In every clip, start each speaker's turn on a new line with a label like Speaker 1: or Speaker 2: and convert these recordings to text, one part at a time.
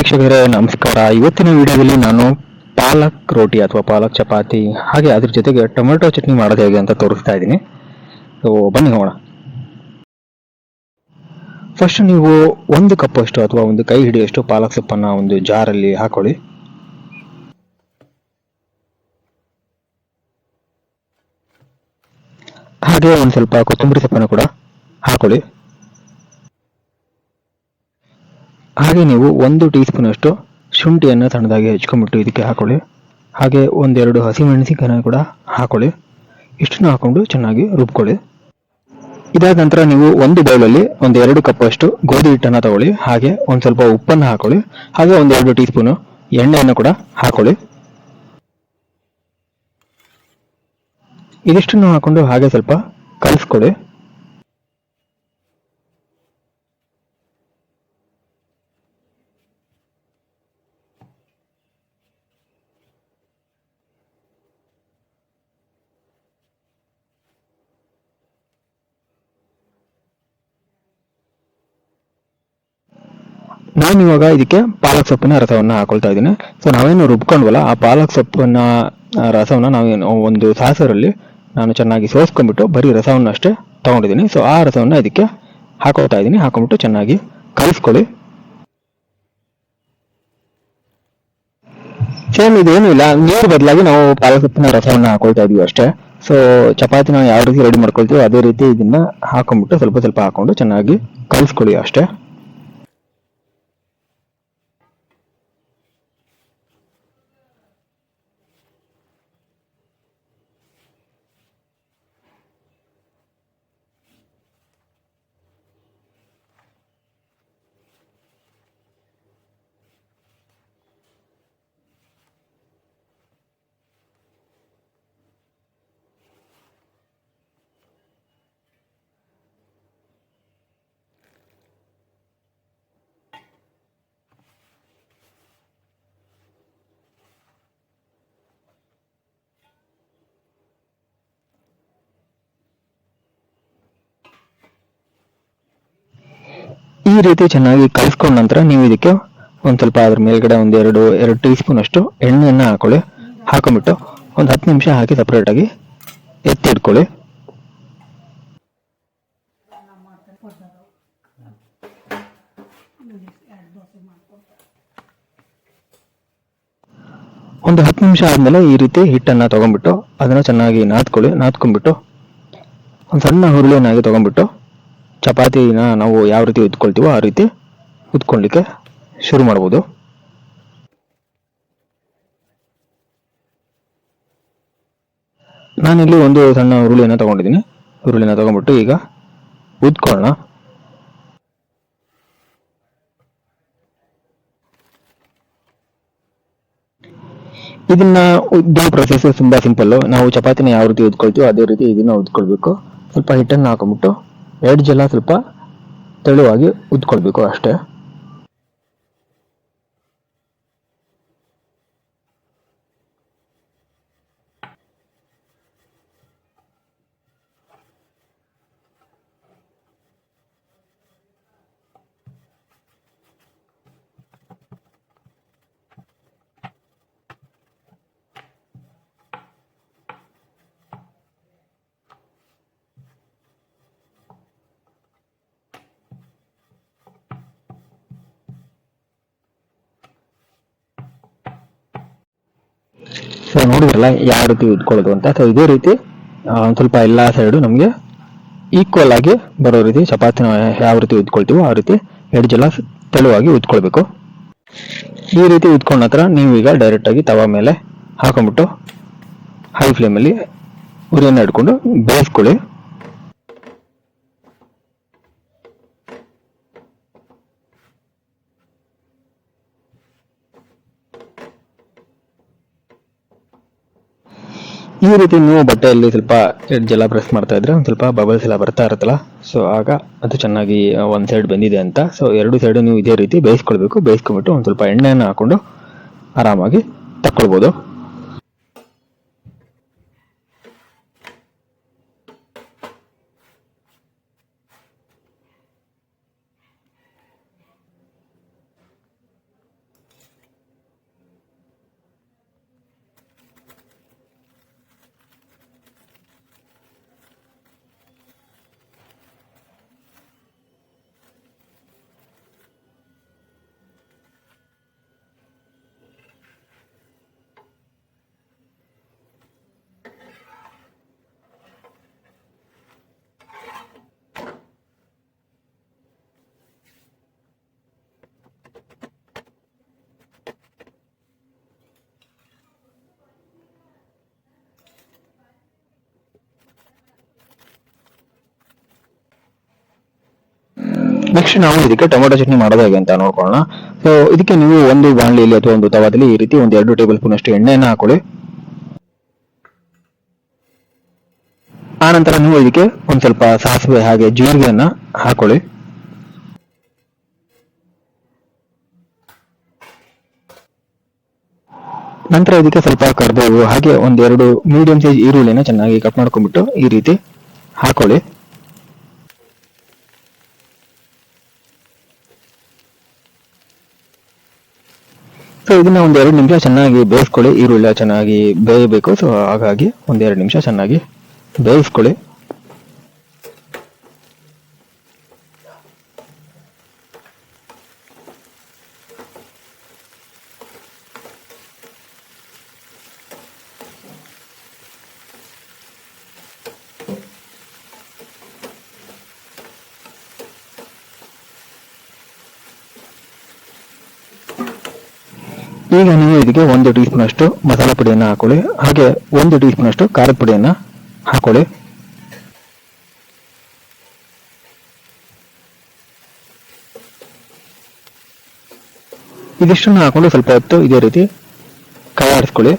Speaker 1: ವೀಕ್ಷಕರೇ ನಮಸ್ಕಾರ. ಇವತ್ತಿನ ವಿಡಿಯೋದಲ್ಲಿ ನಾನು ಪಾಲಕ್ ರೋಟಿ ಅಥವಾ ಪಾಲಕ್ ಚಪಾತಿ ಹಾಗೆ ಅದ್ರ ಜೊತೆಗೆ ಟೊಮೆಟೊ ಚಟ್ನಿ ಮಾಡೋದು ಹೇಗೆ ಅಂತ ತೋರಿಸ್ತಾ ಇದ್ದೀನಿ. ಸೊ ಬನ್ನಿ ನೋಡೋಣ. ಫಸ್ಟ್ ನೀವು ಒಂದು ಕಪ್ ಅಷ್ಟು ಅಥವಾ ಒಂದು ಕೈ ಹಿಡಿಯಷ್ಟು ಪಾಲಕ್ ಸೊಪ್ಪನ್ನು ಒಂದು ಜಾರಲ್ಲಿ ಹಾಕೊಳ್ಳಿ. ಹಾಗೆ ಒಂದು ಸ್ವಲ್ಪ ಕೊತ್ತಂಬರಿ ಸೊಪ್ಪನ್ನು ಕೂಡ ಹಾಕೊಳ್ಳಿ. ಹಾಗೆ ನೀವು 1 ಟೀ ಸ್ಪೂನ್ ಅಷ್ಟು ಶುಂಠಿಯನ್ನು ಸಣ್ಣದಾಗಿ ಹೆಚ್ಕೊಂಡ್ಬಿಟ್ಟು ಇದಕ್ಕೆ ಹಾಕೊಳ್ಳಿ. ಹಾಗೆ ಒಂದೆರಡು ಹಸಿಮೆಣಸಿನಕಾಯಿ ಕೂಡ ಹಾಕೊಳ್ಳಿ. ಇಷ್ಟನ್ನು ಹಾಕೊಂಡು ಚೆನ್ನಾಗಿ ರುಬ್ಕೊಳ್ಳಿ. ಇದಾದ ನಂತರ ನೀವು ಒಂದು ಬೌಲಲ್ಲಿ 1-2 ಕಪ್ ಅಷ್ಟು ಗೋಧಿ ಹಿಟ್ಟನ್ನು ತಗೊಳ್ಳಿ. ಹಾಗೆ ಒಂದು ಸ್ವಲ್ಪ ಉಪ್ಪನ್ನು ಹಾಕೊಳ್ಳಿ. ಹಾಗೆ 1-2 ಟೀ ಸ್ಪೂನು ಎಣ್ಣೆಯನ್ನು ಕೂಡ ಹಾಕೊಳ್ಳಿ. ಇದಿಷ್ಟನ್ನು ಹಾಕೊಂಡು ಹಾಗೆ ಸ್ವಲ್ಪ ಕಲಿಸ್ಕೊಳ್ಳಿ. ನಾನು ಇವಾಗ ಇದಕ್ಕೆ ಪಾಲಕ್ ಸೊಪ್ಪಿನ ರಸವನ್ನು ಹಾಕೊಳ್ತಾ ಇದ್ದೀನಿ. ಸೊ ನಾವೇನು ರುಬ್ಕೊಂಡ್ವಲ್ಲ ಆ ಪಾಲಕ್ ಸೊಪ್ಪಿನ ರಸವನ್ನು ನಾವೇನು ಒಂದು ಸಾಸರಲ್ಲಿ ನಾನು ಚೆನ್ನಾಗಿ ಸೋಸ್ಕೊಂಡ್ಬಿಟ್ಟು ಬರೀ ರಸವನ್ನು ಅಷ್ಟೇ ತಗೊಂಡಿದ್ದೀನಿ. ಸೊ ಆ ರಸವನ್ನು ಇದಕ್ಕೆ ಹಾಕೊಳ್ತಾ ಇದ್ದೀನಿ. ಹಾಕೊಂಡ್ಬಿಟ್ಟು ಚೆನ್ನಾಗಿ ಕಲಿಸ್ಕೊಳ್ಳಿ. ಸೇಮ್ ಇದೇನು ಇಲ್ಲ, ನೀರು ಬದಲಾಗಿ ನಾವು ಪಾಲಕ್ ಸೊಪ್ಪಿನ ರಸವನ್ನು ಹಾಕೊಳ್ತಾ ಇದೀವಿ ಅಷ್ಟೇ. ಸೊ ಚಪಾತಿನ ಯಾವ ರೀತಿ ರೆಡಿ ಮಾಡ್ಕೊಳ್ತೀವಿ ಅದೇ ರೀತಿ ಇದನ್ನ ಹಾಕೊಂಡ್ಬಿಟ್ಟು ಸ್ವಲ್ಪ ಸ್ವಲ್ಪ ಹಾಕೊಂಡು ಚೆನ್ನಾಗಿ ಕಲಿಸ್ಕೊಳ್ಳಿ ಅಷ್ಟೇ. ಈ ರೀತಿ ಚೆನ್ನಾಗಿ ಕಲಿಸ್ಕೊಂಡ ನಂತರ ನೀವು ಇದಕ್ಕೆ ಒಂದು ಸ್ವಲ್ಪ ಅದ್ರ ಮೇಲ್ಗಡೆ ಎರಡು ಟೀ ಸ್ಪೂನ್ ಅಷ್ಟು ಎಣ್ಣೆಯನ್ನು ಹಾಕೊಳ್ಳಿ. ಹಾಕೊಂಡ್ಬಿಟ್ಟು ಒಂದು 10 ನಿಮಿಷ ಹಾಕಿ ಸಪ್ರೇಟಾಗಿ ಎತ್ತಿ ಇಟ್ಕೊಳ್ಳಿ. ಒಂದು 10 ನಿಮಿಷ ಆದಮೇಲೆ ಈ ರೀತಿ ಹಿಟ್ಟನ್ನು ತಗೊಂಡ್ಬಿಟ್ಟು ಅದನ್ನು ಚೆನ್ನಾಗಿ ನಾದ್ಕೊಂಡ್ಬಿಟ್ಟು ಒಂದು ಸಣ್ಣ ಹುರುಳಿಯನ್ನಾಗಿ ತಗೊಂಡ್ಬಿಟ್ಟು ಚಪಾತಿನ ನಾವು ಯಾವ ರೀತಿ ಉದ್ಕೊಳ್ತೀವೋ ಆ ರೀತಿ ಉದ್ಕೊಳ್ಳಿಕ್ಕೆ ಶುರು ಮಾಡ್ಬೋದು. ನಾನಿಲ್ಲಿ ಒಂದು ಸಣ್ಣ ಹುರುಳಿಯನ್ನು ತಗೊಂಡಿದ್ದೀನಿ. ಹುರುಳಿನ ತಗೊಂಡ್ಬಿಟ್ಟು ಈಗ ಉದ್ಕೊಳ್ಳೋಣ. ಇದನ್ನ ಉದ್ದೋ ಪ್ರೊಸೆಸ್ ತುಂಬಾ ಸಿಂಪಲ್. ನಾವು ಚಪಾತಿನ ಯಾವ ರೀತಿ ಉದ್ಕೊಳ್ತೀವೋ ಅದೇ ರೀತಿ ಇದನ್ನ ಉದ್ಕೊಳ್ಬೇಕು. ಸ್ವಲ್ಪ ಹಿಟ್ಟನ್ನು ಹಾಕೊಂಡ್ಬಿಟ್ಟು ಎಡ್ಜ್ ಎಲ್ಲ ಸ್ವಲ್ಪ ತೆಳುವಾಗಿ ಉದ್ಕೊಳ್ಬೇಕು ಅಷ್ಟೇ. ಸೊ ನೋಡಿದ್ರಲ್ಲ ಯಾವ ರೀತಿ ಉದ್ಕೊಳ್ಳೋದು ಅಂತ. ಸೊ ಇದೇ ರೀತಿ ಒಂದು ಸ್ವಲ್ಪ ಎಲ್ಲ ಸೈಡು ನಮಗೆ ಈಕ್ವಲ್ ಆಗಿ ಬರೋ ರೀತಿ ಚಪಾತಿನ ಯಾವ ರೀತಿ ಉದ್ಕೊಳ್ತೀವೋ ಆ ರೀತಿ ಎಡ್ಜ್ ಎಲ್ಲ ತೆಳುವಾಗಿ ಉದ್ಕೊಳ್ಬೇಕು. ಈ ರೀತಿ ಉದ್ಕೊಂಡ ನಂತರ ನೀವು ಈಗ ಡೈರೆಕ್ಟಾಗಿ ತವಾ ಮೇಲೆ ಹಾಕೊಂಡ್ಬಿಟ್ಟು ಹೈ ಫ್ಲೇಮಲ್ಲಿ ಉರಿಯನ್ನು ಇಟ್ಕೊಂಡು ಬೇಯಿಸ್ಕೊಳ್ಳಿ. ಈ ರೀತಿ ನೀವು ಬಟ್ಟೆಯಲ್ಲಿ ಸ್ವಲ್ಪ ಎಡ್ಜ್ ಎಲ್ಲ ಪ್ರೆಸ್ ಮಾಡ್ತಾ ಇದ್ರೆ ಒಂದು ಸ್ವಲ್ಪ ಬಬಲ್ಸ್ ಎಲ್ಲ ಬರ್ತಾ ಇರುತ್ತಲ್ಲ, ಸೊ ಆಗ ಅದು ಚೆನ್ನಾಗಿ ಒಂದು ಸೈಡ್ ಬಂದಿದೆ ಅಂತ. ಸೊ ಎರಡು ಸೈಡು ನೀವು ಇದೇ ರೀತಿ ಬೇಯಿಸ್ಕೊಳ್ಬೇಕು. ಬೇಯಿಸ್ಕೊಂಡ್ಬಿಟ್ಟು ಒಂದು ಸ್ವಲ್ಪ ಎಣ್ಣೆಯನ್ನು ಹಾಕೊಂಡು ಆರಾಮಾಗಿ ತಕ್ಕೊಳ್ಬೋದು. ನೆಕ್ಸ್ಟ್ ನಾವು ಇದಕ್ಕೆ ಟೊಮೊಟೊ ಚಟ್ನಿ ಮಾಡೋದು ಹೇಗೆ ಅಂತ ನೋಡ್ಕೊಳ್ಳೋಣ. ಸೊ ಇದಕ್ಕೆ ನೀವು ಒಂದು ಬಾಣಲಿಯಲ್ಲಿ ಅಥವಾ ಒಂದು ತವಾದಲ್ಲಿ ಈ ರೀತಿ ಒಂದು 2 ಟೇಬಲ್ ಸ್ಪೂನ್ ಅಷ್ಟು ಎಣ್ಣೆಯನ್ನು ಹಾಕೊಳ್ಳಿ. ಆ ನಂತರ ನೀವು ಇದಕ್ಕೆ ಒಂದು ಸ್ವಲ್ಪ ಸಾಸಿವೆ ಹಾಗೆ ಜೀರಿಗೆಯನ್ನ ಹಾಕೊಳ್ಳಿ. ನಂತರ ಇದಕ್ಕೆ ಸ್ವಲ್ಪ ಕರಿಬೇವು ಹಾಗೆ ಒಂದೆರಡು ಮೀಡಿಯಂ ಸೈಜ್ ಈರುಳ್ಳಿನ ಚೆನ್ನಾಗಿ ಕಟ್ ಮಾಡ್ಕೊಂಡ್ಬಿಟ್ಟು ಈ ರೀತಿ ಹಾಕೊಳ್ಳಿ. ಸೊ ಇದನ್ನ ಒಂದ್ 2 ನಿಮಿಷ ಚೆನ್ನಾಗಿ ಬೇಯಿಸ್ಕೊಳ್ಳಿ. ಈರುಳ್ಳಿ ಚೆನ್ನಾಗಿ ಬೇಯಬೇಕು. ಸೊ ಹಾಗಾಗಿ ಒಂದ್ 2 ನಿಮಿಷ ಚೆನ್ನಾಗಿ ಬೇಯಿಸ್ಕೊಳ್ಳಿ. ಈಗ ನೀವು ಇದಕ್ಕೆ 1 ಟೀ ಸ್ಪೂನ್ ಅಷ್ಟು ಮಸಾಲಾ ಪುಡಿಯನ್ನು ಹಾಕೊಳ್ಳಿ. ಹಾಗೆ 1 ಟೀ ಸ್ಪೂನ್ ಅಷ್ಟು ಖಾರದ ಪುಡಿಯನ್ನು ಹಾಕೊಳ್ಳಿ. ಇದಿಷ್ಟನ್ನು ಹಾಕೊಂಡು ಸ್ವಲ್ಪ ಹೊತ್ತು ಇದೇ ರೀತಿ ಕೈ ಆಡಿಸ್ಕೊಳ್ಳಿ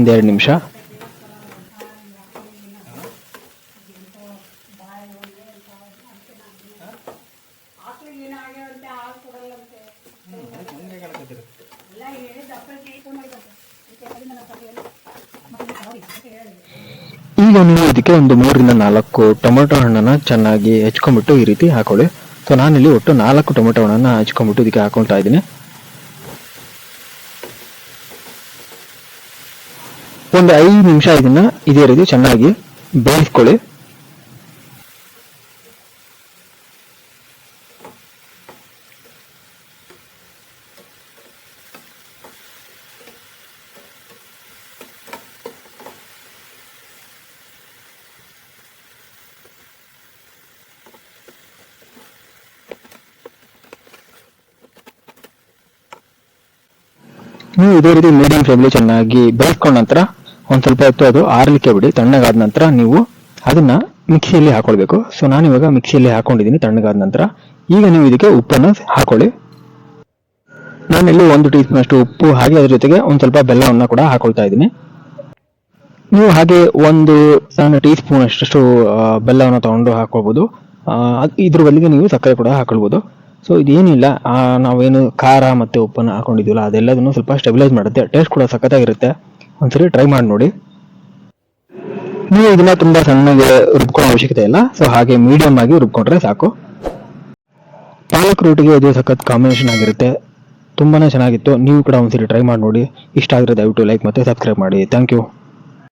Speaker 1: 1-2 ನಿಮಿಷ. ಈಗ ನೀವು ಇದಕ್ಕೆ ಒಂದು 3-4 ಟೊಮೆಟೊ ಹಣ್ಣನ್ನ ಚೆನ್ನಾಗಿ ಹೆಚ್ಕೊಂಡ್ಬಿಟ್ಟು ಈ ರೀತಿ ಹಾಕೊಳ್ಳಿ. ಸೊ ನಾನಿಲ್ಲಿ ಒಟ್ಟು 4 ಟೊಮೆಟೊ ಹಣ್ಣನ್ನ ಹಚ್ಕೊಂಡ್ಬಿಟ್ಟು ಇದಕ್ಕೆ ಹಾಕೊಳ್ತಾ ಇದ್ದೀನಿ. ಒಂದು 5 ನಿಮಿಷ ಇದನ್ನ ಇದೇ ರೀತಿ ಚೆನ್ನಾಗಿ ಬೇಯಿಸ್ಕೊಳ್ಳಿ. ನೀವು ಇದೇ ರೀತಿ ಮೀಡಿಯಂ ಫ್ಲೇಮಲ್ಲಿ ಚೆನ್ನಾಗಿ ಬೇಯಿಸ್ಕೊಂಡ ನಂತರ ಒಂದು ಸ್ವಲ್ಪ ಹೊತ್ತು ಅದು ಆರಲಿಕ್ಕೆ ಬಿಡಿ. ತಣ್ಣಗಾದ ನಂತರ ನೀವು ಅದನ್ನ ಮಿಕ್ಸಿಯಲ್ಲಿ ಹಾಕೊಳ್ಬೇಕು. ಸೊ ನಾನು ಇವಾಗ ಮಿಕ್ಸಿಯಲ್ಲಿ ಹಾಕೊಂಡಿದ್ದೀನಿ ತಣ್ಣಗಾದ ನಂತರ. ಈಗ ನೀವು ಇದಕ್ಕೆ ಉಪ್ಪನ್ನು ಹಾಕೊಳ್ಳಿ. ನಾನಿಲ್ಲಿ 1 ಟೀ ಸ್ಪೂನ್ ಅಷ್ಟು ಉಪ್ಪು ಹಾಗೆ ಅದ್ರ ಜೊತೆಗೆ ಒಂದು ಸ್ವಲ್ಪ ಬೆಲ್ಲವನ್ನು ಕೂಡ ಹಾಕೊಳ್ತಾ ಇದ್ದೀನಿ. ನೀವು ಹಾಗೆ 1 ಸಣ್ಣ ಟೀ ಸ್ಪೂನ್ ಅಷ್ಟು ಬೆಲ್ಲವನ್ನು ತಗೊಂಡು ಹಾಕೊಳ್ಬೋದು. ಇದ್ರ ಬದಲಿಗೆ ನೀವು ಸಕ್ಕರೆ ಕೂಡ ಹಾಕೊಳ್ಬೋದು. ಸೊ ಇದೇನಿಲ್ಲ, ನಾವೇನು ಖಾರ ಮತ್ತು ಉಪ್ಪನ್ನು ಹಾಕೊಂಡಿದ್ದೀವಲ್ಲ ಅದೆಲ್ಲದನ್ನು ಸ್ವಲ್ಪ ಸ್ಟೆಬಿಲೈಸ್ ಮಾಡುತ್ತೆ. ಟೇಸ್ಟ್ ಕೂಡ ಸಖತ್ತಾಗಿರುತ್ತೆ. ಒಂದ್ಸರಿ ಟ್ರೈ ಮಾಡಿ ನೋಡಿ. ನೀವು ಇದನ್ನ ತುಂಬಾ ಸಣ್ಣಗೆ ರುಬ್ಕೊಳ್ಳೋ ಅವಶ್ಯಕತೆ ಇಲ್ಲ. ಸೊ ಹಾಗೆ ಮೀಡಿಯಂ ಆಗಿ ರುಬ್ಕೊಂಡ್ರೆ ಸಾಕು. ಪಾಲಕ್ ರೋಟಿಗೆ ಇದು ಸಖತ್ ಕಾಂಬಿನೇಷನ್ ಆಗಿರುತ್ತೆ. ತುಂಬಾನೇ ಚೆನ್ನಾಗಿತ್ತು. ನೀವು ಕೂಡ ಒಂದ್ಸರಿ ಟ್ರೈ ಮಾಡಿ ನೋಡಿ. ಇಷ್ಟ ಆಗಿದ್ರೆ ದಯವಿಟ್ಟು ಲೈಕ್ ಮತ್ತೆ ಸಬ್ಸ್ಕ್ರೈಬ್ ಮಾಡಿ. Thank you.